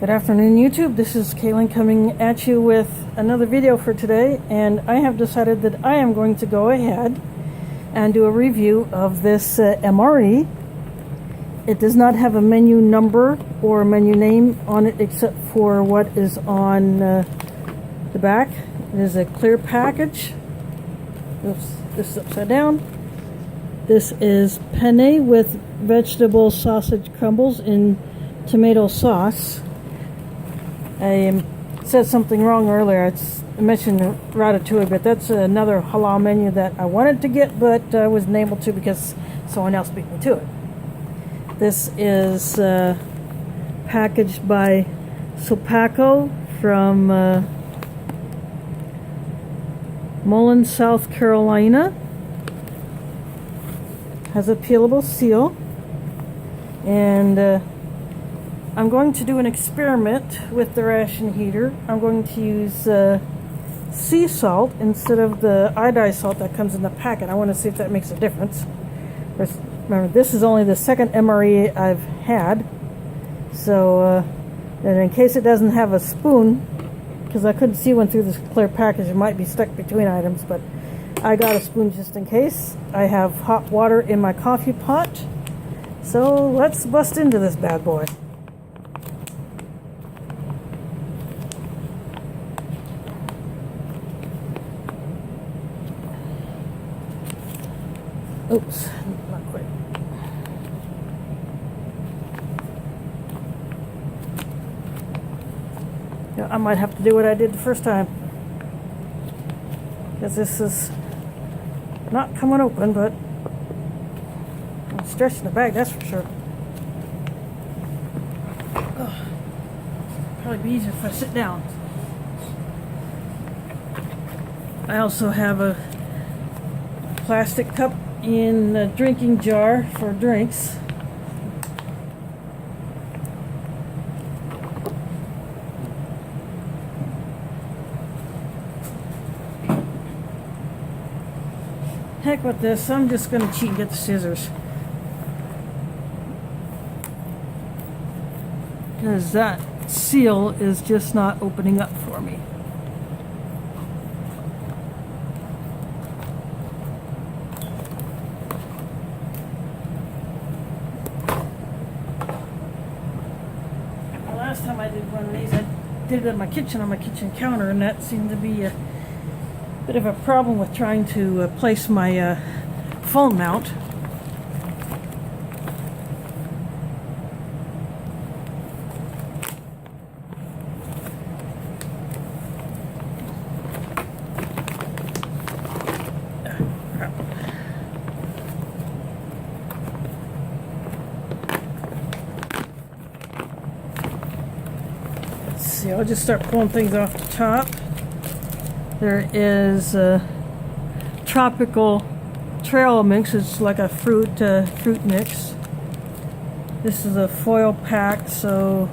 Good afternoon, YouTube. This is Kaylin coming at you with another video for today, and I have decided that I am going to go ahead and do a review of this MRE. It does not have a menu number or a menu name on it except for what is on the back. It is a clear package. Oops, this is upside down. This is penne with vegetable sausage crumbles in tomato sauce. I said something wrong earlier. I mentioned ratatouille, but that's another halal menu that I wanted to get, but I wasn't able to because someone else beat me to it. This is packaged by Sopaco from Mullen, South Carolina. Has a peelable seal, and I'm going to do an experiment with the ration heater. I'm going to use sea salt instead of the iodized salt that comes in the packet. I want to see if that makes a difference. Remember, this is only the second MRE I've had, so and in case it doesn't have a spoon, because I couldn't see one through this clear package, it might be stuck between items, but I got a spoon just in case. I have hot water in my coffee pot, so let's bust into this bad boy. Oops, not quite. Yeah, I might have to do what I did the first time, because this is not coming open, but I'm stretching the bag, that's for sure. Oh, probably be easier if I sit down. I also have a plastic cup in a drinking jar for drinks. Heck with this, I'm just going to cheat and get the scissors, because that seal is just not opening up for me. Last time I did one of these, I did it in my kitchen, on my kitchen counter, and that seemed to be a bit of a problem with trying to place my phone mount. See, I'll just start pulling things off the top. There is a tropical trail mix. It's like a fruit mix. This is a foil pack, so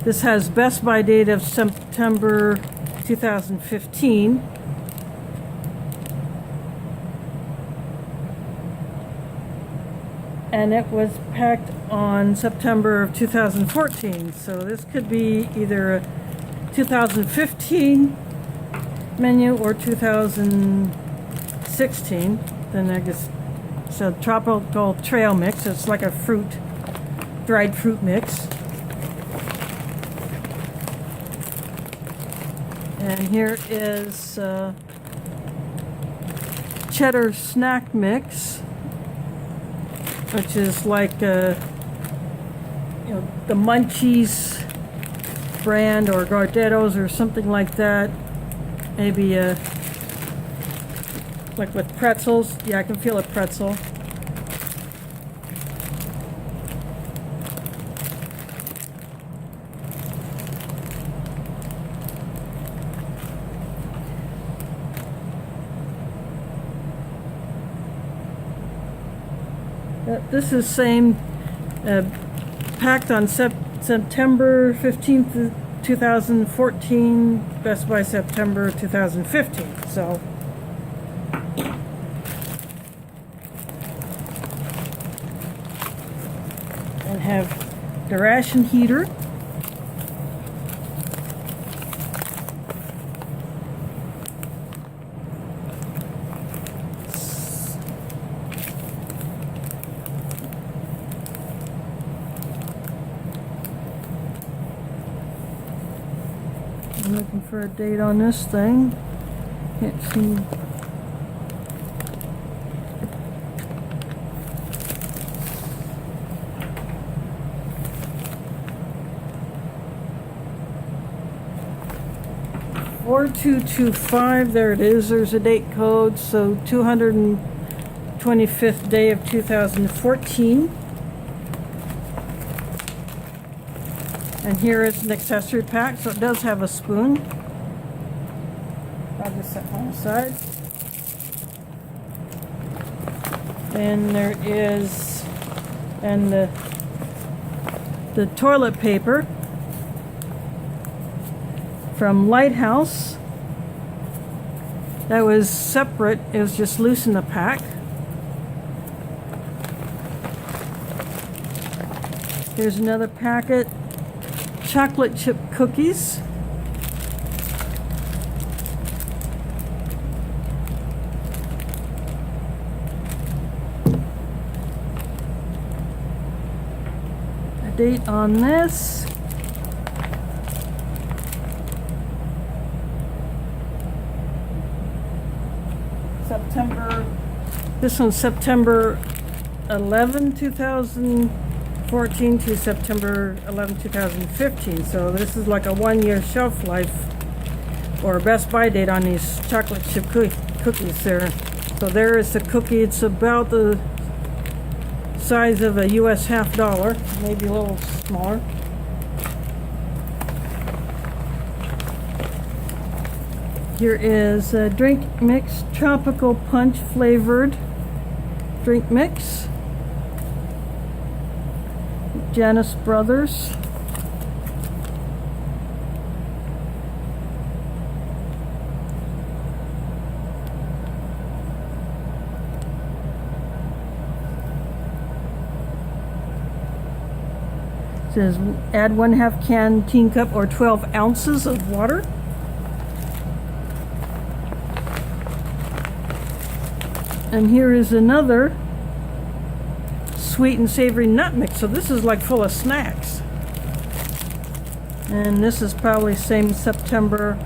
this has best by date of September 2015. And it was packed on September of 2014. So this could be either a 2015 menu or 2016. Then I guess it's a tropical trail mix. It's like a dried fruit mix. And here is cheddar snack mix, which is like the Munchies brand or Gardettos or something like that. Maybe like with pretzels. Yeah, I can feel a pretzel. This is same packed on September 15th 2014, best by September 2015. So and have the ration heater. I'm looking for a date on this thing. Can't see. $4225, there it is. There's a date code. So 225th day of 2014. And here is an accessory pack, so it does have a spoon. I'll just set one aside. And there is, and the toilet paper from Lighthouse. That was separate, it was just loose in the pack. Here's another packet. Chocolate chip cookies. A date on this. September. This one's September 11, 2014 to September 11, 2015. So this is like a 1-year shelf life or a best by date on these chocolate chip cookies there. So there is the cookie. It's about the size of a US $half, maybe a little smaller. Here is a drink mix, tropical punch flavored drink mix. Janus Brothers. It says add 1/2 canteen cup or 12 ounces of water. And here is another Sweet and Savory Nut mix. So this is like full of snacks. And this is probably same September.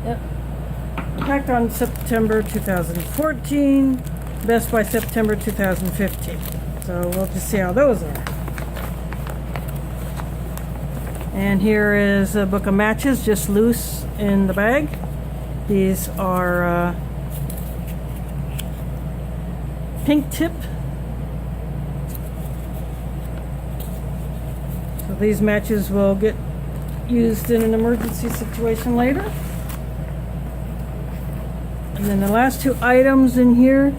Yep. Packed on September 2014. Best by September 2015. So we'll just see how those are. And here is a book of matches, just loose in the bag. These are pink tip. So these matches will get used in an emergency situation later. And then the last two items in here,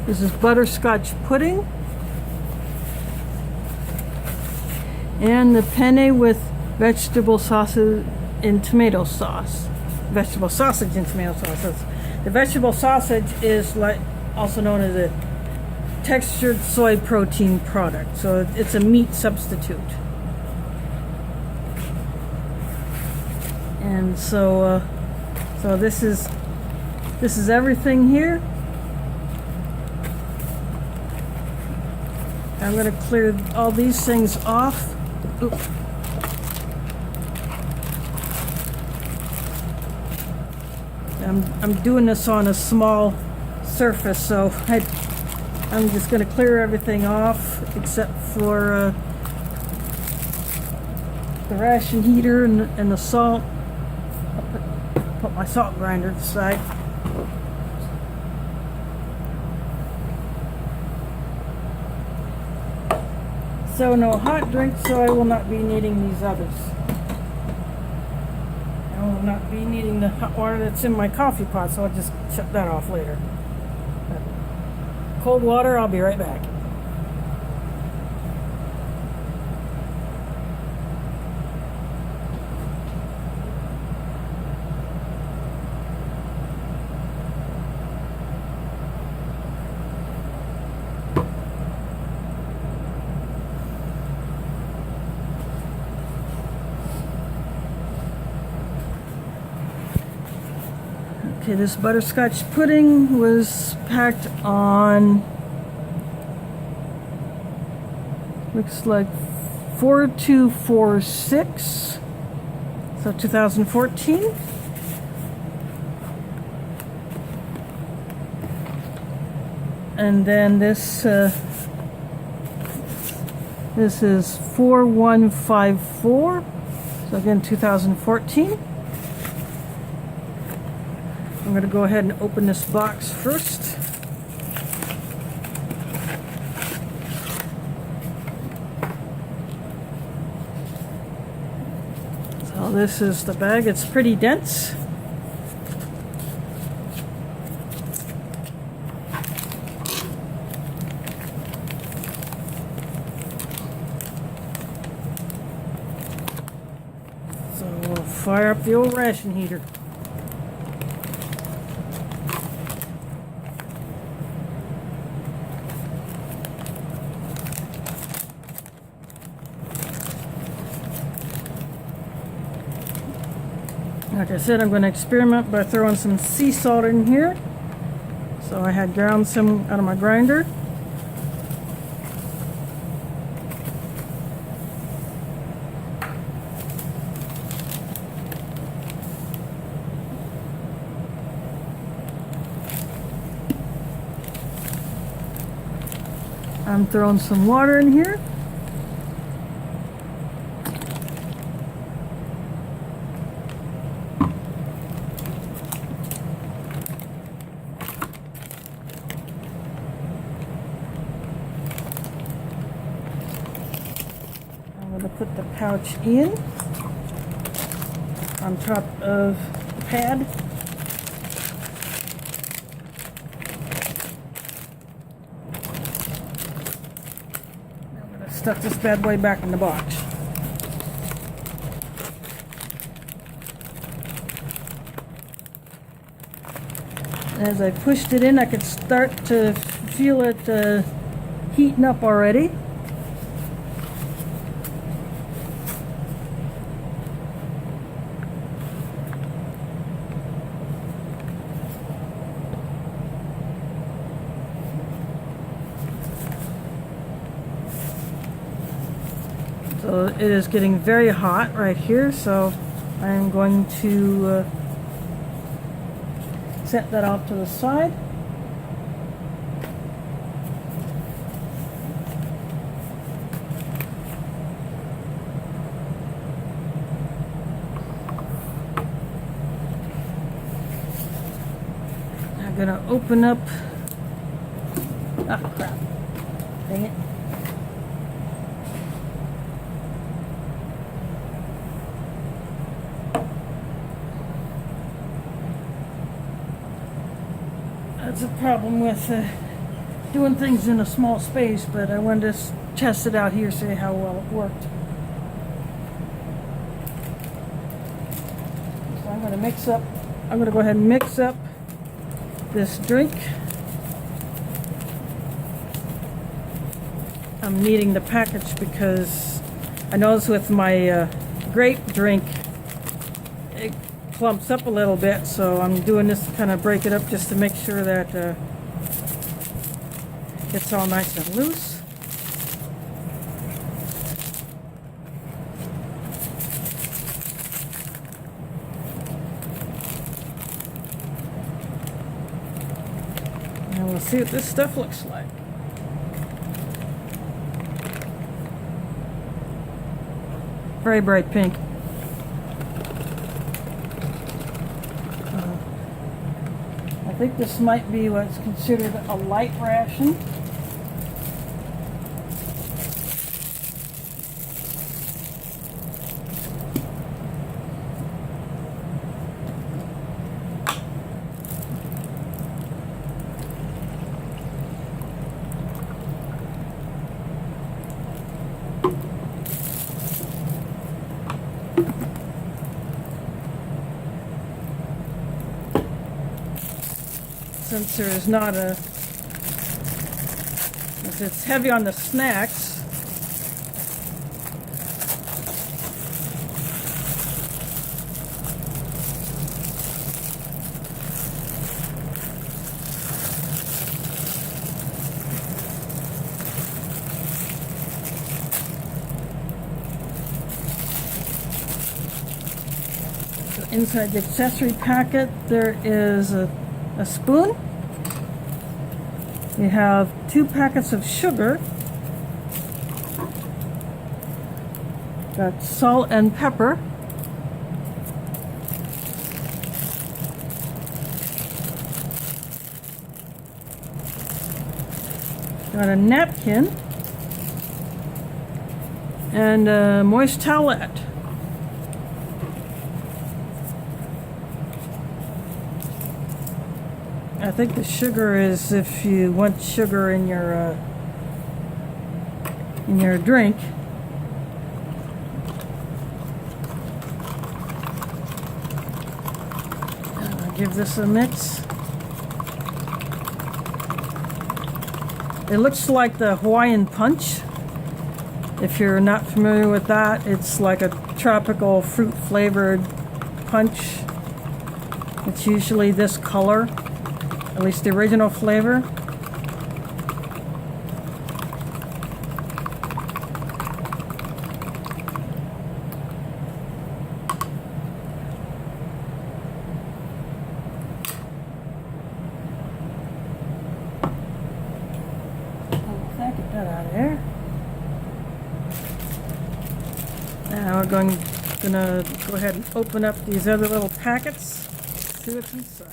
this is butterscotch pudding and the penne with vegetable sausage and tomato sauce. Vegetable sausage and tomato sauce. The vegetable sausage is like also known as a textured soy protein product. So it's a meat substitute. And so this is everything here. I'm going to clear all these things off. Oops. I'm doing this on a small surface, so I'm just going to clear everything off except for the ration heater and the salt. I'll put my salt grinder aside. So no hot drinks, so I will not be needing these others. I will not be needing the hot water that's in my coffee pot, so I'll just shut that off later. But cold water, I'll be right back. Okay, this butterscotch pudding was packed on, looks like 4246, so 2014. And then this is 4154, so again 2014. I'm going to go ahead and open this box first. So this is the bag. It's pretty dense. So we'll fire up the old ration heater. Like I said, I'm going to experiment by throwing some sea salt in here. So I had ground some out of my grinder. I'm throwing some water in here. I'm going to put the pouch in on top of the pad. Stuff this bad boy back in the box. As I pushed it in, I could start to feel it heating up already. So it is getting very hot right here, so I'm going to set that off to the side. I'm going to open up. Ah, crap. Dang it. That's a problem with doing things in a small space, but I wanted to test it out here, see how well it worked. So I'm going to go ahead and mix up this drink. I'm kneading the package because I noticed with my grape drink, it clumps up a little bit, so I'm doing this to kind of break it up just to make sure that it's all nice and loose. And we'll see what this stuff looks like. Very bright pink. I think this might be what's considered a light ration. Since there is not a, since it's heavy on the snacks, Inside the accessory packet, there is a spoon. You have 2 packets of sugar. Got salt and pepper. Got a napkin and a moist towelette. I think the sugar is if you want sugar in your drink. I'll give this a mix. It looks like the Hawaiian Punch. If you're not familiar with that, it's like a tropical fruit flavored punch. It's usually this color, at least the original flavor. Get that out of there. Now we're gonna go ahead and open up these other little packets. See what's inside.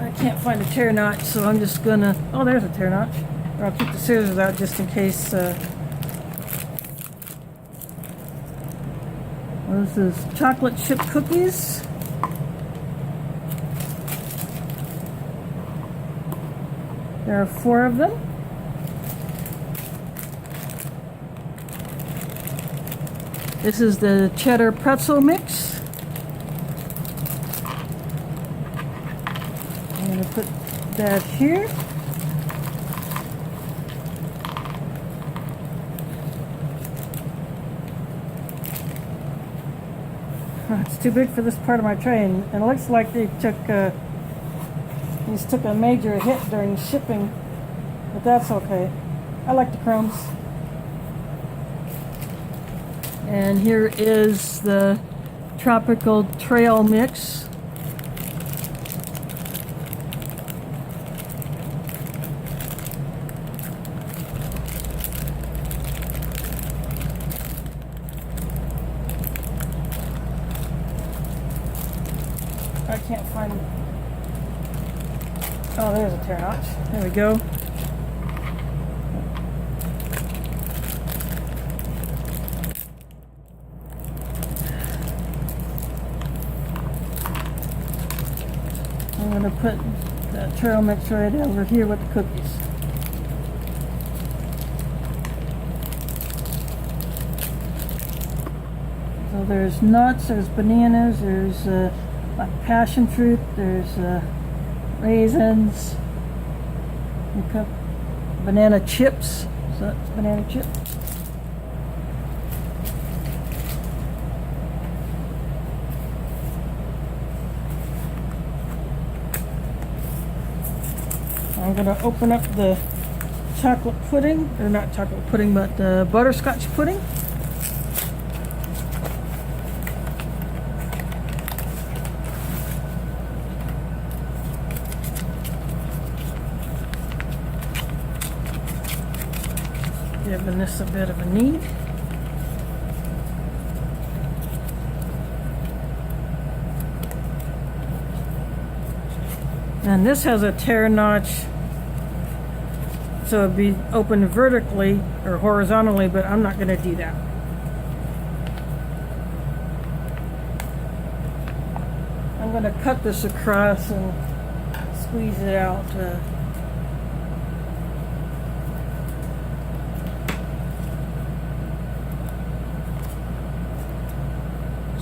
I can't find a tear notch, so I'm just gonna. Oh, there's a tear notch. Or I'll keep the scissors out just in case. This is chocolate chip cookies. There are 4 of them. This is the cheddar pretzel mix. I'm going to put that here. It's too big for this part of my tray, and it looks like they took a major hit during shipping, but that's okay. I like the crumbs. And here is the tropical trail mix. I can't find it. Oh, there's a tear notch. There we go. I'm going to put that trail mix right over here with the cookies. So there's nuts, there's bananas, there's like passion fruit, there's raisins, banana chips. So that's banana chip. I'm going to open up the chocolate pudding, or not chocolate pudding, but butterscotch pudding. Giving this a bit of a knead. And this has a tear notch, so it'd be open vertically or horizontally, but I'm not going to do that. I'm going to cut this across and squeeze it out. So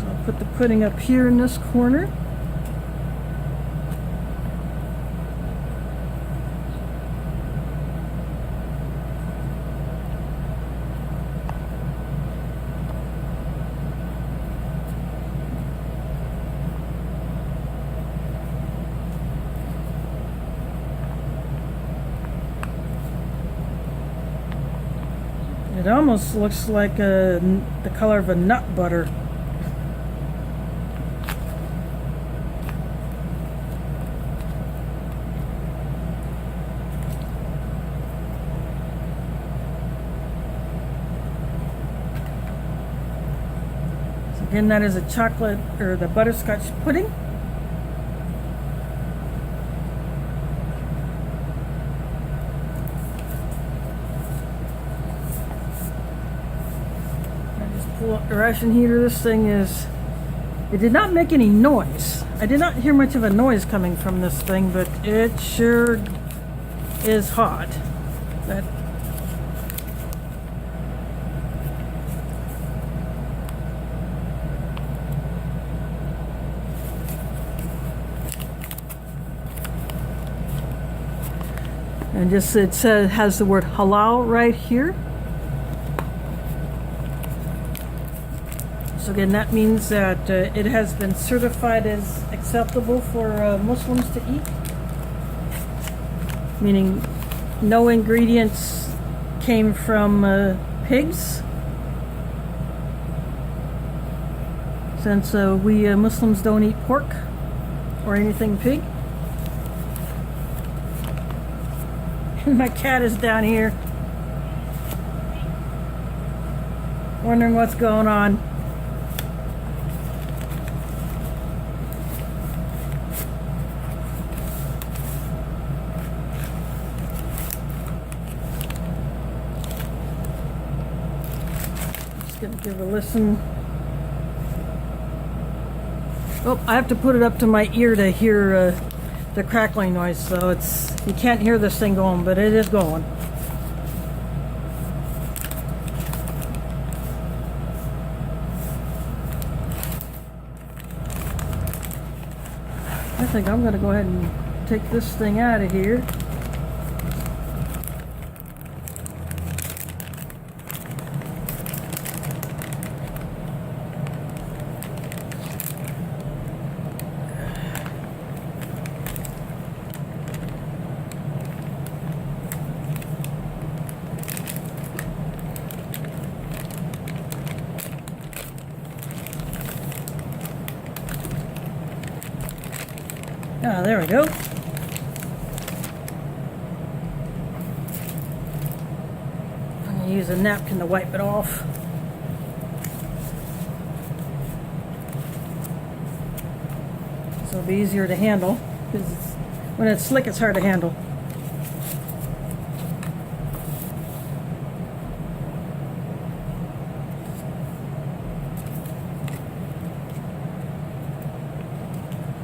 I'll put the pudding up here in this corner. It almost looks like the color of a nut butter. So again, that is a chocolate or the butterscotch pudding. Pull up the ration heater. This thing is, it did not make any noise. I did not hear much of a noise coming from this thing, but it sure is hot. That and just it says has the word halal right here. So again, that means that it has been certified as acceptable for Muslims to eat, meaning no ingredients came from pigs, since we Muslims don't eat pork or anything pig. And my cat is down here wondering what's going on. Gonna give a listen. Oh, I have to put it up to my ear to hear the crackling noise, so you can't hear this thing going, but it is going. I think I'm gonna go ahead and take this thing out of here. Ah, there we go. I'm going to use a napkin to wipe it off. So it'll be easier to handle, because when it's slick, it's hard to handle.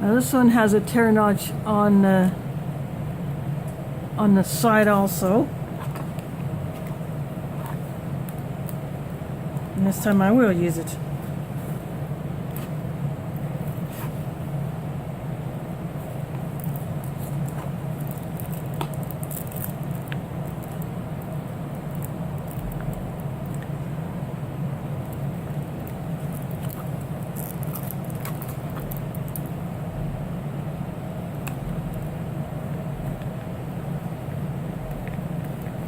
Now this one has a tear notch on the side also. And this time I will use it.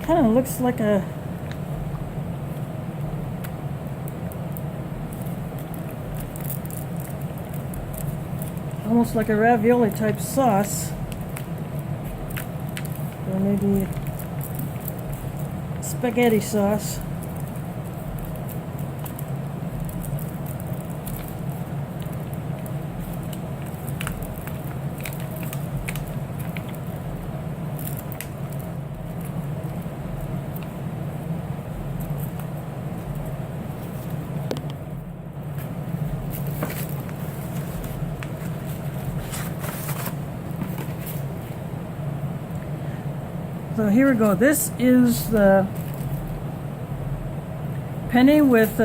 Kind of looks like a almost like a ravioli type sauce, or maybe spaghetti sauce. So here we go. This is the penne with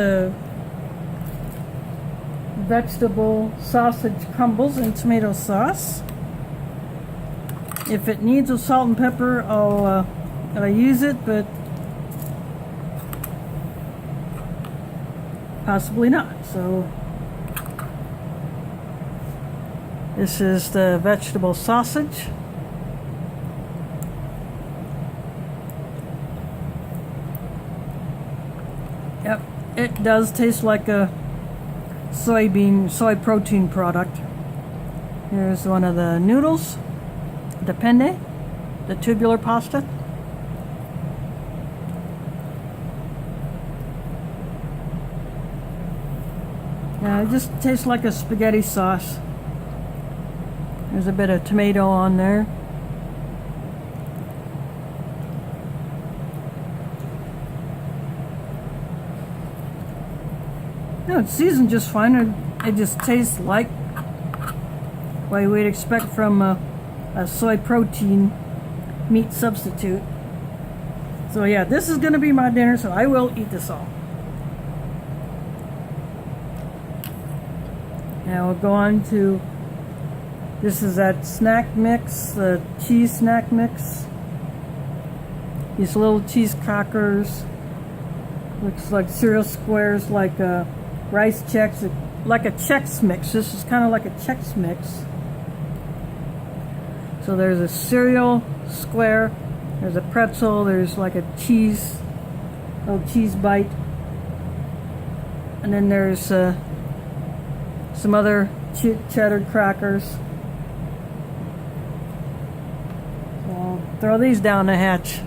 vegetable sausage crumbles and tomato sauce. If it needs a salt and pepper, I'll use it, but possibly not. So this is the vegetable sausage. It does taste like a soy protein product. Here's one of the noodles, the penne, the tubular pasta. Yeah, it just tastes like a spaghetti sauce. There's a bit of tomato on there. No, it's seasoned just fine. It just tastes like what you would expect from a soy protein meat substitute. So yeah, this is going to be my dinner, so I will eat this all. Now we'll go on to, this is that snack mix, the cheese snack mix. These little cheese crackers. Looks like cereal squares, like rice Chex, like a Chex Mix. This is kind of like a Chex Mix. So there's a cereal square, there's a pretzel, there's like a little cheese bite, and then there's some other cheddar crackers. So I'll throw these down the hatch.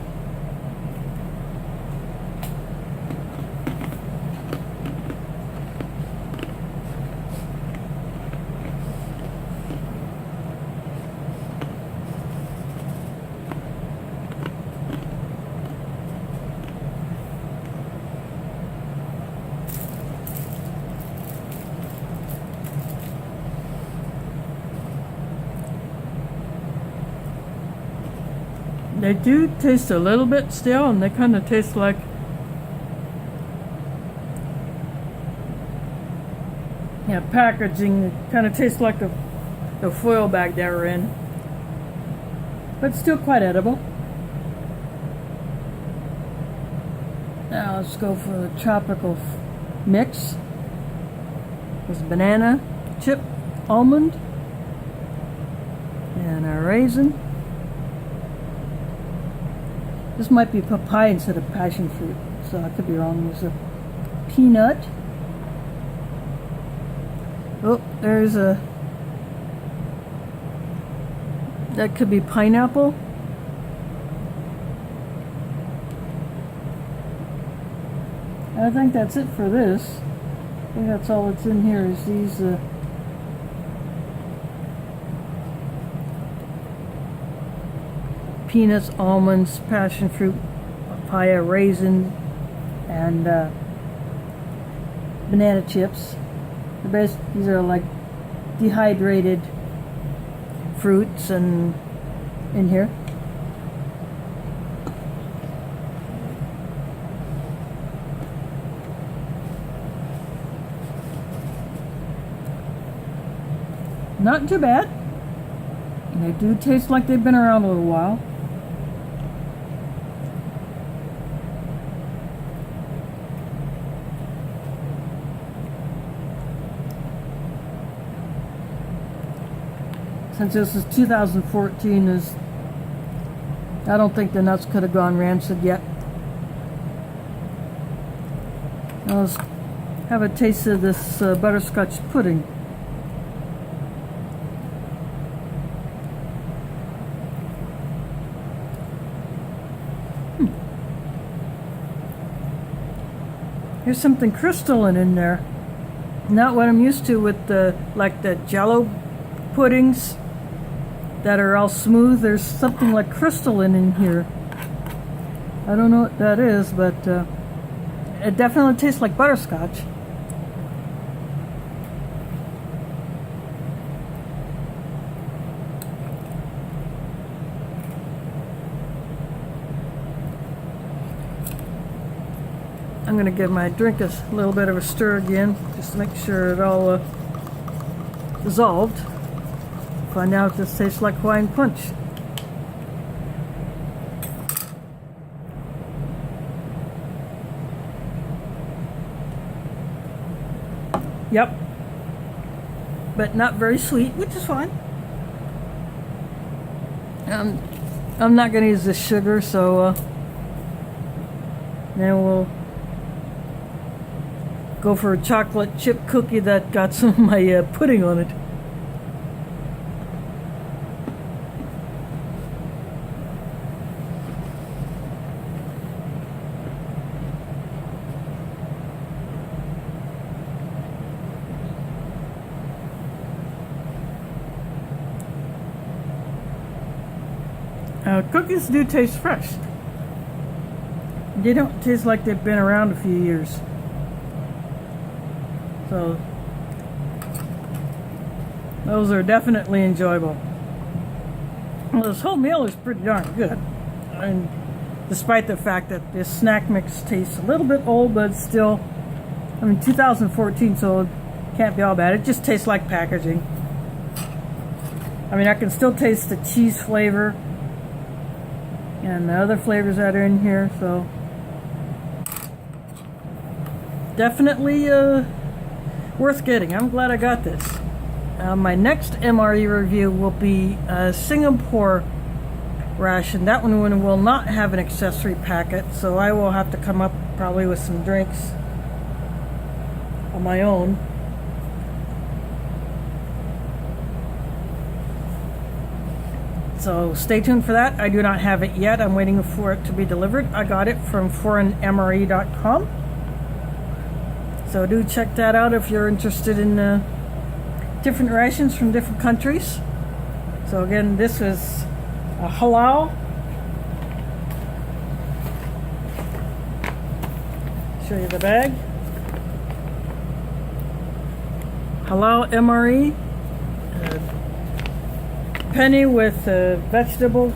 They do taste a little bit stale, and they kind of taste like packaging. It kind of tastes like the foil bag they were in, but still quite edible. Now let's go for the tropical mix. There's banana, chip, almond, and a raisin. This might be papaya instead of passion fruit, so I could be wrong. There's a peanut. Oh, there's that could be pineapple. I think that's it for this. I think that's all that's in here is these peanuts, almonds, passion fruit, papaya, raisin, and banana chips. These are like dehydrated fruits and in here. Not too bad. And they do taste like they've been around a little while. Since this is 2014, I don't think the nuts could have gone rancid yet. Now let's have a taste of this butterscotch pudding. There's something crystalline in there. Not what I'm used to with the Jello puddings that are all smooth. There's something like crystalline in here. I don't know what that is, but it definitely tastes like butterscotch. I'm going to give my drink a little bit of a stir again, just to make sure it all dissolved. Find out if this tastes like Hawaiian punch. Yep. But not very sweet, which is fine. I'm not going to use this sugar, so then we'll go for a chocolate chip cookie that got some of my pudding on it. Cookies do taste fresh. They don't taste like they've been around a few years. So those are definitely enjoyable. Well, this whole meal is pretty darn good. And despite the fact that this snack mix tastes a little bit old, but it's still, 2014, so it can't be all bad. It just tastes like packaging. I can still taste the cheese flavor and the other flavors that are in here, so definitely worth getting. I'm glad I got this. My next MRE review will be a Singapore ration. That one will not have an accessory packet, so I will have to come up probably with some drinks on my own. So stay tuned for that. I do not have it yet. I'm waiting for it to be delivered. I got it from foreignmre.com. So do check that out if you're interested in different rations from different countries. So again, this is a Halal. Show you the bag. Halal MRE. Penne with vegetable.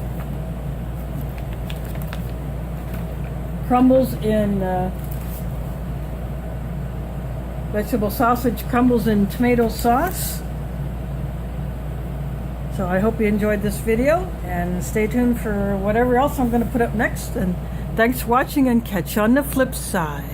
Crumbles in vegetable sausage crumbles in tomato sauce. So I hope you enjoyed this video, and stay tuned for whatever else I'm going to put up next. And thanks for watching, and catch you on the flip side.